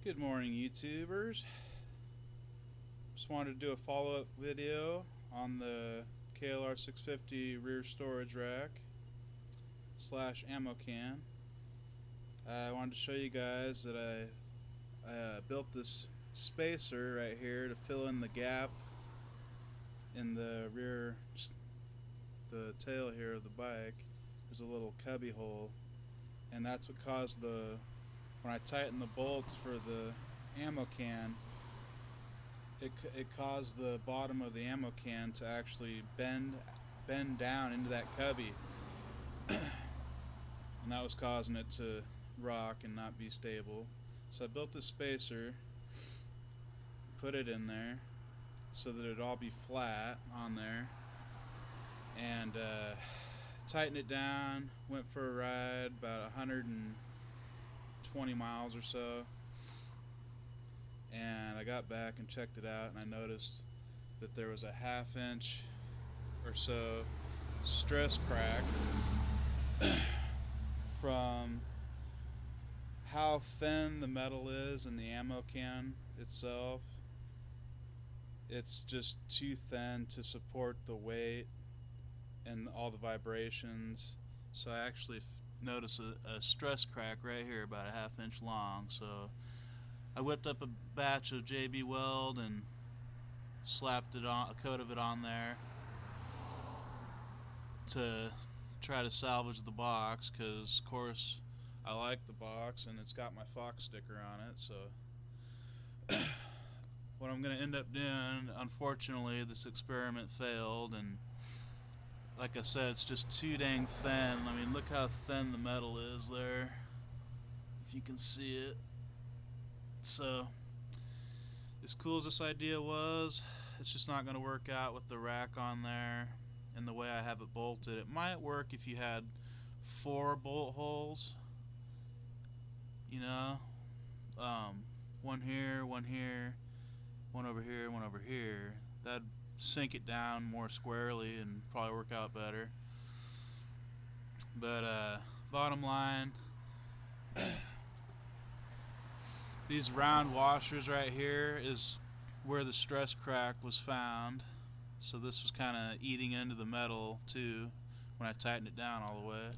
Good morning, YouTubers. Just wanted to do a follow-up video on the KLR650 rear storage rack slash ammo can. I wanted to show you guys that I built this spacer right here to fill in the gap in the rear, the tail here of the bike. There's a little cubby hole, and that's what caused when I tightened the bolts for the ammo can, it caused the bottom of the ammo can to actually bend down into that cubby, and that was causing it to rock and not be stable. So I built this spacer, put it in there so that it'd all be flat on there, and tightened it down. Went for a ride about 120 miles or so, and I got back and checked it out, and I noticed that there was a 1/2 inch or so stress crack from how thin the metal is in the ammo can itself. It's just too thin to support the weight and all the vibrations. So I actually noticed a stress crack right here about a 1/2 inch long. So I whipped up a batch of JB Weld and slapped it on, a coat of it on there to try to salvage the box, because of course I like the box and it's got my Fox sticker on it. So what I'm going to end up doing, unfortunately this experiment failed, and like I said, it's just too dang thin. I mean, look how thin the metal is there, if you can see it. So as cool as this idea was, it's just not going to work out with the rack on there and the way I have it bolted. It might work if you had 4 bolt holes, you know, one here, one here, one over here, one over here. That'd sink it down more squarely and probably work out better. But bottom line, these round washers right here is where the stress crack was found. So this was kind of eating into the metal too when I tightened it down all the way.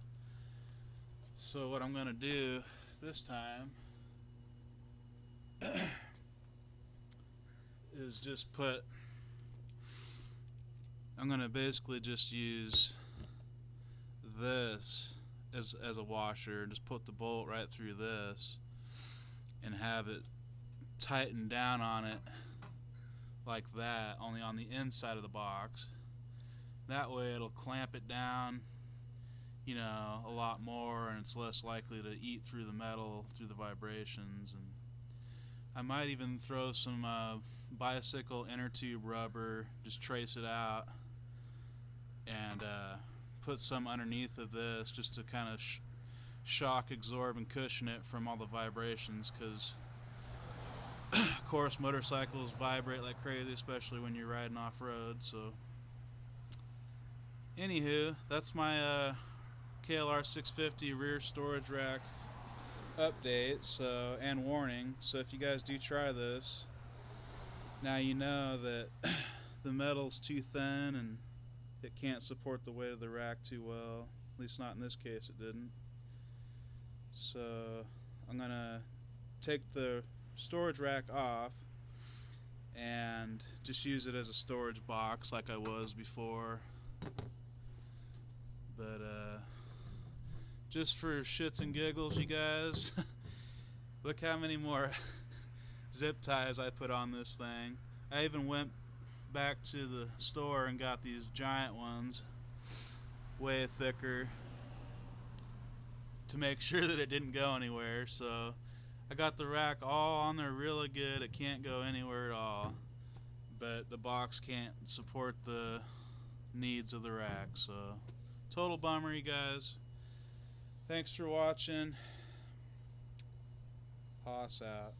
So what I'm going to do this time is just I'm going to basically just use this as a washer and just put the bolt right through this and have it tighten down on it like that, only on the inside of the box. That way it'll clamp it down, you know, a lot more, and it's less likely to eat through the metal through the vibrations. And I might even throw some bicycle inner tube rubber, just trace it out, and put some underneath of this just to kind of shock absorb and cushion it from all the vibrations, because of course motorcycles vibrate like crazy, especially when you're riding off-road. So anywho, that's my KLR650 rear storage rack update, so, and warning. So if you guys do try this, now you know that the metal's too thin and it can't support the weight of the rack too well. At least not in this case, it didn't. So I'm gonna take the storage rack off and just use it as a storage box like I was before. But just for shits and giggles, you guys, look how many more zip ties I put on this thing. I even went back to the store and got these giant ones, way thicker, to make sure that it didn't go anywhere. So I got the rack all on there really good. It can't go anywhere at all, but the box can't support the needs of the rack. So total bummer, you guys. Thanks for watching. Hoss out.